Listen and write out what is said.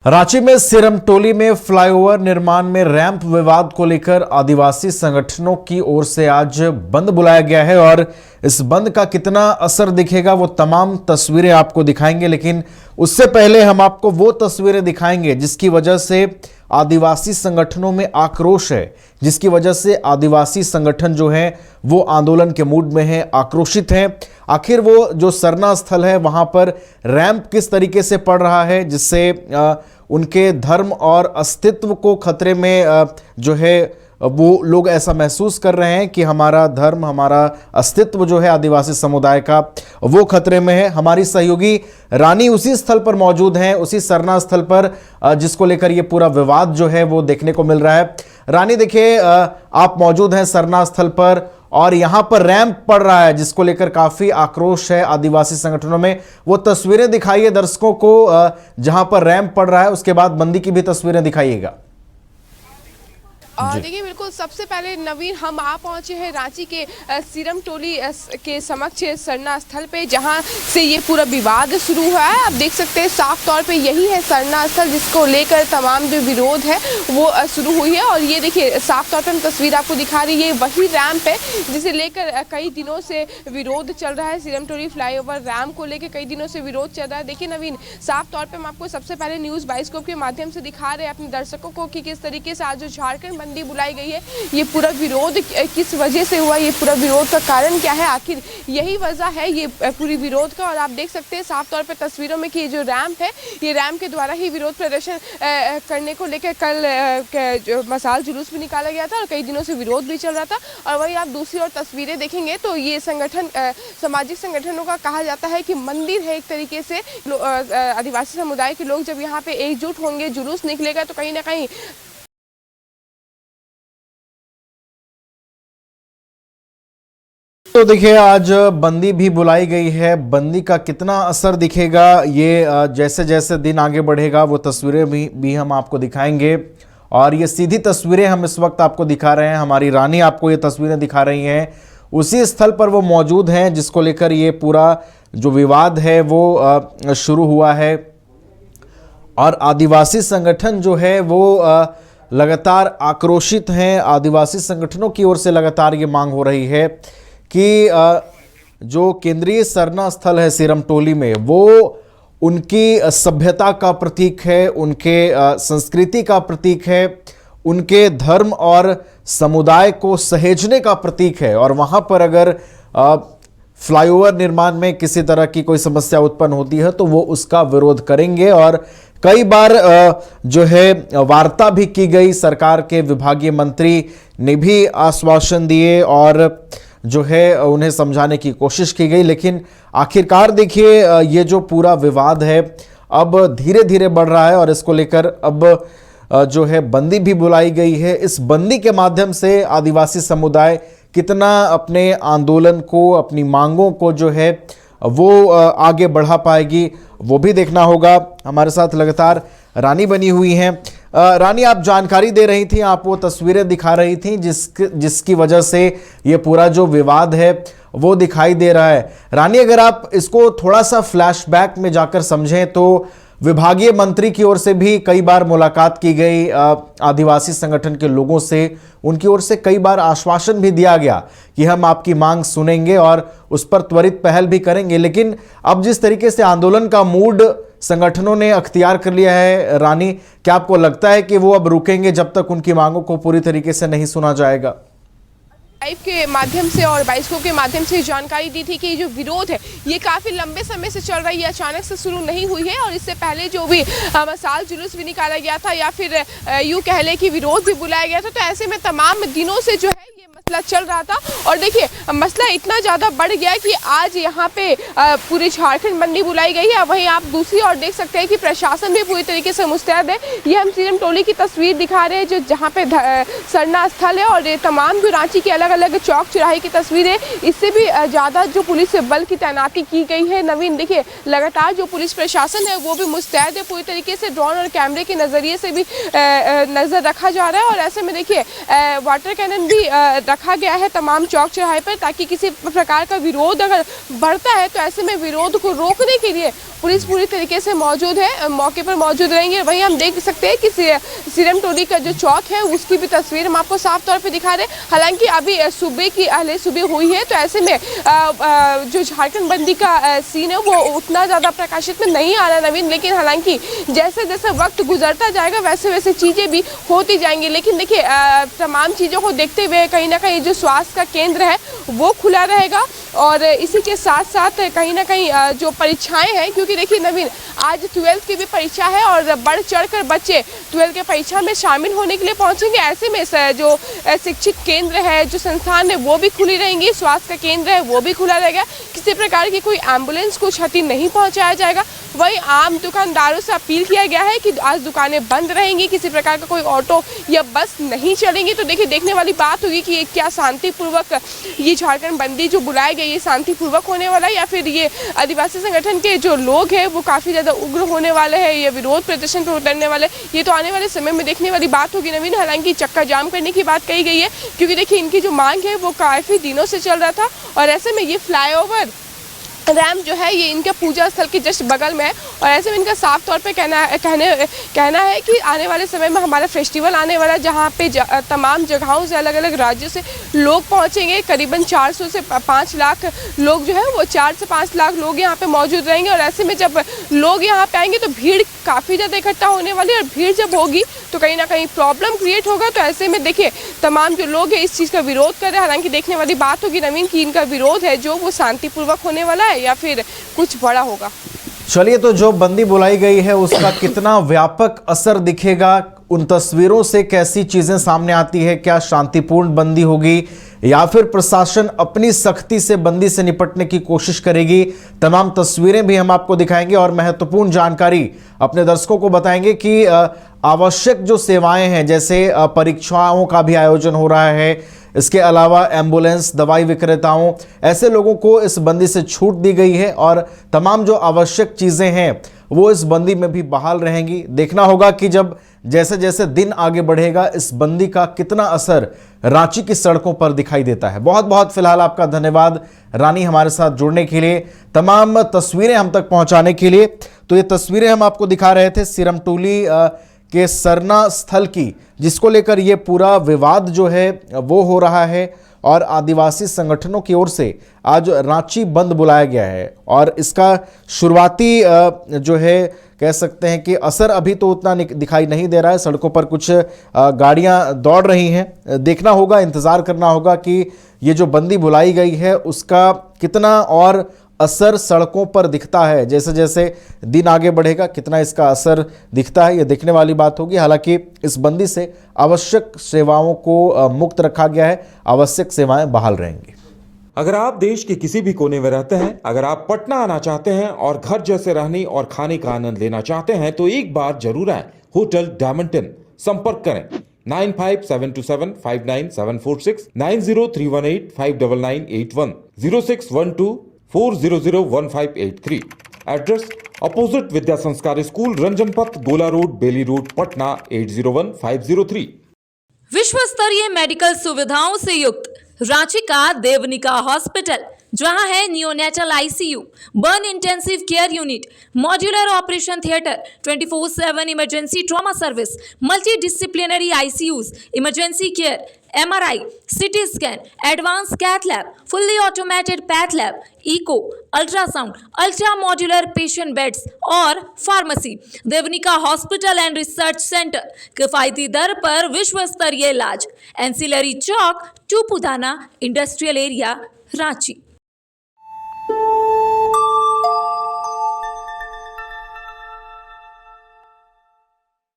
रांची में सिरमटोली में फ्लाईओवर निर्माण में रैंप विवाद को लेकर आदिवासी संगठनों की ओर से आज बंद बुलाया गया है और इस बंद का कितना असर दिखेगा वो तमाम तस्वीरें आपको दिखाएंगे। लेकिन उससे पहले हम आपको वो तस्वीरें दिखाएंगे जिसकी वजह से आदिवासी संगठनों में आक्रोश है, जिसकी वजह से आदिवासी संगठन जो है वो आंदोलन के मूड में है, आक्रोशित हैं। आखिर वो जो सरना स्थल है वहां पर रैंप किस तरीके से पड़ रहा है जिससे उनके धर्म और अस्तित्व को खतरे में जो है वो लोग ऐसा महसूस कर रहे हैं कि हमारा धर्म, हमारा अस्तित्व जो है आदिवासी समुदाय का वो खतरे में है। हमारी सहयोगी रानी उसी स्थल पर मौजूद हैं, उसी सरना स्थल पर जिसको लेकर ये पूरा विवाद जो है वो देखने को मिल रहा है। रानी देखिए, आप मौजूद हैं सरना स्थल पर और यहां पर रैंप पड़ रहा है जिसको लेकर काफी आक्रोश है आदिवासी संगठनों में। वो तस्वीरें दिखाइए दर्शकों को जहां पर रैंप पड़ रहा है, उसके बाद बंदी की भी तस्वीरें दिखाइएगा। देखिए, बिल्कुल सबसे पहले नवीन हम आ पहुंचे हैं रांची के सिरमटोली के समक्ष सरना स्थल पे, जहां से ये पूरा विवाद शुरू हुआ है। आप देख सकते हैं साफ तौर पे यही है सरना स्थल जिसको लेकर तमाम जो विरोध है वो शुरू हुई है। और ये देखिए साफ तौर पे हम तस्वीर आपको दिखा रही है, वही रैंप है जिसे लेकर कई दिनों से विरोध चल रहा है। सिरमटोली फ्लाईओवर रैंप को लेकर कई दिनों से विरोध चल रहा है। देखिए नवीन, साफ तौर पर हम आपको सबसे पहले न्यूज़ बाइस्कोप के माध्यम से दिखा रहे हैं अपने दर्शकों को कि किस तरीके से आज जो झारखंड बंदी बुलाई गई है, ये पूरा विरोध किस वजह से हुआ, ये पूरा विरोध का कारण क्या है, आखिर यही वजह है ये पूरी विरोध का। और आप देख सकते हैं साफ तौर पे तस्वीरों में कि ये जो रैंप है, ये रैंप के द्वारा ही विरोध प्रदर्शन करने को लेकर कल जो मसाल जुलूस भी निकाला गया था और कई दिनों से विरोध भी चल रहा था। और वही आप दूसरी ओर तस्वीरें देखेंगे तो ये संगठन सामाजिक संगठनों का कहा जाता है कि मंदिर है एक तरीके से। आदिवासी समुदाय के लोग जब यहाँ पे एकजुट होंगे, जुलूस निकलेगा तो कहीं ना कहीं तो देखिए आज बंदी भी बुलाई गई है। बंदी का कितना असर दिखेगा ये जैसे जैसे दिन आगे बढ़ेगा वो तस्वीरें भी हम आपको दिखाएंगे। और ये सीधी तस्वीरें हम इस वक्त आपको दिखा रहे हैं, हमारी रानी आपको ये तस्वीरें दिखा रही हैं। उसी स्थल पर वो मौजूद हैं जिसको लेकर ये पूरा जो विवाद है वो शुरू हुआ है। और आदिवासी संगठन जो है वो लगातार आक्रोशित हैं। आदिवासी संगठनों की ओर से लगातार ये मांग हो रही है कि जो केंद्रीय सरना स्थल है सिरमटोली में वो उनकी सभ्यता का प्रतीक है, उनके संस्कृति का प्रतीक है, उनके धर्म और समुदाय को सहेजने का प्रतीक है। और वहाँ पर अगर फ्लाईओवर निर्माण में किसी तरह की कोई समस्या उत्पन्न होती है तो वो उसका विरोध करेंगे। और कई बार जो है वार्ता भी की गई, सरकार के विभागीय मंत्री ने भी आश्वासन दिए और जो है उन्हें समझाने की कोशिश की गई। लेकिन आखिरकार देखिए ये जो पूरा विवाद है अब धीरे धीरे बढ़ रहा है और इसको लेकर अब जो है बंदी भी बुलाई गई है। इस बंदी के माध्यम से आदिवासी समुदाय कितना अपने आंदोलन को, अपनी मांगों को जो है वो आगे बढ़ा पाएगी वो भी देखना होगा। हमारे साथ लगातार रानी बनी हुई हैं। रानी, आप जानकारी दे रही थी, आप वो तस्वीरें दिखा रही थी जिसकी वजह से ये पूरा जो विवाद है वो दिखाई दे रहा है। रानी, अगर आप इसको थोड़ा सा फ्लैशबैक में जाकर समझें तो विभागीय मंत्री की ओर से भी कई बार मुलाकात की गई आदिवासी संगठन के लोगों से। उनकी ओर से कई बार आश्वासन भी दिया गया कि हम आपकी मांग सुनेंगे और उस पर त्वरित पहल भी करेंगे। लेकिन अब जिस तरीके से आंदोलन का मूड संगठनों ने अख्तियार कर लिया है, रानी, क्या आपको लगता है कि वो अब रुकेंगे जब तक उनकी मांगों को पूरी तरीके से नहीं सुना जाएगा? लाइव के माध्यम से और बाइस्कोप के माध्यम से जानकारी दी थी कि ये जो विरोध है ये काफी लंबे समय से चल रही है, अचानक से शुरू नहीं हुई है। और इससे पहले जो भी मसाल जुलूस भी निकाला गया था या फिर यूं कह ले कि विरोध भी बुलाया गया था, तो ऐसे में तमाम दिनों से जो है ये मसला चल रहा था। और देखिए मसला इतना ज़्यादा बढ़ गया कि आज यहाँ पे पूरी झारखंड बंदी बुलाई गई है। वहीं आप दूसरी ओर देख सकते हैं कि प्रशासन भी पूरी तरीके से मुस्तैद है। ये हम सिरमटोली की तस्वीर दिखा रहे हैं जो जहाँ पे सरना स्थल है और ये तमाम जो रांची के अलग अलग चौक चौराहे की तस्वीर है, इससे भी ज़्यादा जो पुलिस बल की तैनाती की गई है। नवीन, देखिए लगातार जो पुलिस प्रशासन है वो भी मुस्तैद है, पूरी तरीके से ड्रोन और कैमरे के नज़रिए से भी नज़र रखा जा रहा है। और ऐसे में देखिए वाटर कैनन भी रखा गया है तमाम चौक चौराहे पर, ताकि किसी प्रकार का विरोध अगर बढ़ता है तो ऐसे में विरोध को रोकने के लिए पुलिस पूरी तरीके से मौजूद है, मौके पर मौजूद रहेंगे। वहीं हम देख सकते हैं कि सीरम टोली का जो चौक है उसकी भी तस्वीर हम आपको साफ तौर पे दिखा रहे हैं। हालांकि अभी सुबह की अहले सुबह हुई है, तो ऐसे में जो झारखंड बंदी का सीन है वो उतना ज़्यादा प्रकाशित में नहीं आ रहा नवीन, लेकिन हालांकि जैसे जैसे वक्त गुजरता जाएगा वैसे वैसे चीज़ें भी होती जाएंगी। लेकिन देखिए तमाम चीज़ों को देखते हुए कहीं ना कहीं जो स्वास्थ्य का केंद्र है वो खुला रहेगा, और इसी के साथ साथ कहीं ना कहीं जो परीक्षाएं हैं, क्योंकि देखिए नवीन आज 12th की भी परीक्षा है और बढ़ चढ़कर बच्चे 12th के परीक्षा में शामिल होने के लिए पहुंचेंगे। ऐसे में जो शिक्षित केंद्र है, जो संस्थान है वो भी खुली रहेंगी, स्वास्थ्य का केंद्र है वो भी खुला रहेगा, किसी प्रकार की कोई एम्बुलेंस को क्षति नहीं पहुंचाया जाएगा। वहीं आम दुकानदारों से अपील किया गया है कि आज दुकानें बंद रहेंगी, किसी प्रकार का कोई ऑटो या बस नहीं चलेंगी। तो देखिए देखने वाली बात होगी कि क्या शांतिपूर्वक ये झारखंड बंदी जो बुलाए गए ये शांतिपूर्वक होने वाला है, या फिर ये आदिवासी संगठन के जो लोग हैं वो काफ़ी ज़्यादा उग्र होने वाले हैं, ये विरोध प्रदर्शन पर उतरने वाले, ये तो आने वाले समय में देखने वाली बात होगी नवीन। हालांकि चक्का जाम करने की बात कही गई है, क्योंकि देखिए इनकी जो मांग है वो काफ़ी दिनों से चल रहा था, और ऐसे में ये फ्लाईओवर रैम्प जो है ये इनके पूजा स्थल के जस्ट बगल में है, और ऐसे में इनका साफ तौर पे कहना है कि आने वाले समय में हमारा फेस्टिवल आने वाला है, जहाँ पे तमाम जगहों से अलग अलग राज्यों से लोग पहुँचेंगे। करीबन 400 से 5 लाख लोग जो है वो 4 से 5 लाख लोग यहाँ पे मौजूद रहेंगे, और ऐसे में जब लोग यहाँ पे आएंगे तो भीड़ काफ़ी ज़्यादा इकट्ठा होने वाली है, और भीड़ जब होगी तो कहीं ना कहीं प्रॉब्लम क्रिएट होगा। तो ऐसे में देखिए तमाम जो लोग हैं इस चीज़ का विरोध कर रहे हैं। हालांकि देखने वाली बात होगी नवीन कि इनका विरोध है जो वो शांतिपूर्वक होने वाला है या फिर कुछ बड़ा होगा। चलिए, तो जो बंदी बुलाई गई है उसका कितना व्यापक असर दिखेगा, उन तस्वीरों से कैसी चीजें सामने आती है, क्या शांतिपूर्ण बंदी होगी या फिर प्रशासन अपनी सख्ती से बंदी से निपटने की कोशिश करेगी, तमाम तस्वीरें भी हम आपको दिखाएंगे और महत्वपूर्ण जानकारी अपने दर्शकों को बताएंगे कि आवश्यक जो सेवाएं हैं, जैसे परीक्षाओं का भी आयोजन हो रहा है, इसके अलावा एम्बुलेंस, दवाई विक्रेताओं, ऐसे लोगों को इस बंदी से छूट दी गई है, और तमाम जो आवश्यक चीज़ें हैं वो इस बंदी में भी बहाल रहेंगी। देखना होगा कि जब जैसे जैसे दिन आगे बढ़ेगा इस बंदी का कितना असर रांची की सड़कों पर दिखाई देता है। बहुत बहुत फिलहाल आपका धन्यवाद रानी, हमारे साथ जुड़ने के लिए, तमाम तस्वीरें हम तक पहुंचाने के लिए। तो ये तस्वीरें हम आपको दिखा रहे थे सीरम टोली के सरना स्थल की, जिसको लेकर ये पूरा विवाद जो है वो हो रहा है, और आदिवासी संगठनों की ओर से आज रांची बंद बुलाया गया है। और इसका शुरुआती जो है कह सकते हैं कि असर अभी तो उतना दिखाई नहीं दे रहा है, सड़कों पर कुछ गाड़ियां दौड़ रही हैं। देखना होगा, इंतज़ार करना होगा कि ये जो बंदी बुलाई गई है उसका कितना और असर सड़कों पर दिखता है, जैसे जैसे दिन आगे बढ़ेगा कितना इसका असर दिखता है, ये देखने वाली बात होगी। हालांकि इस बंदी से आवश्यक सेवाओं को मुक्त रखा गया है, आवश्यक सेवाएं बहाल रहेंगी। अगर आप देश के किसी भी कोने में रहते हैं, अगर आप पटना आना चाहते हैं और घर जैसे रहने और खाने का आनंद लेना चाहते हैं, तो एक बार जरूर आए होटल डायमंटन। संपर्क करें 9572759746, 9031859981, 0612400153। एड्रेस अपोजिट विद्या संस्कार स्कूल, रंजन पथ, गोला रोड, बेली रोड, पटना 801503। विश्व स्तरीय मेडिकल सुविधाओं से युक्त रांची का देवनिका हॉस्पिटल, जहां है neonatal ICU, burn intensive care unit, modular operation theatre, 24/7 emergency trauma service, multi disciplinary ICUs, emergency care, MRI, CT scan, advance cath lab, fully automated path lab, echo, ultrasound, ultra modular patient beds और pharmacy. Devnika hospital and research centre, किफायती दर पर विश्व स्तरीय इलाज, ancillary Chowk, Tupudana industrial area, Ranchi.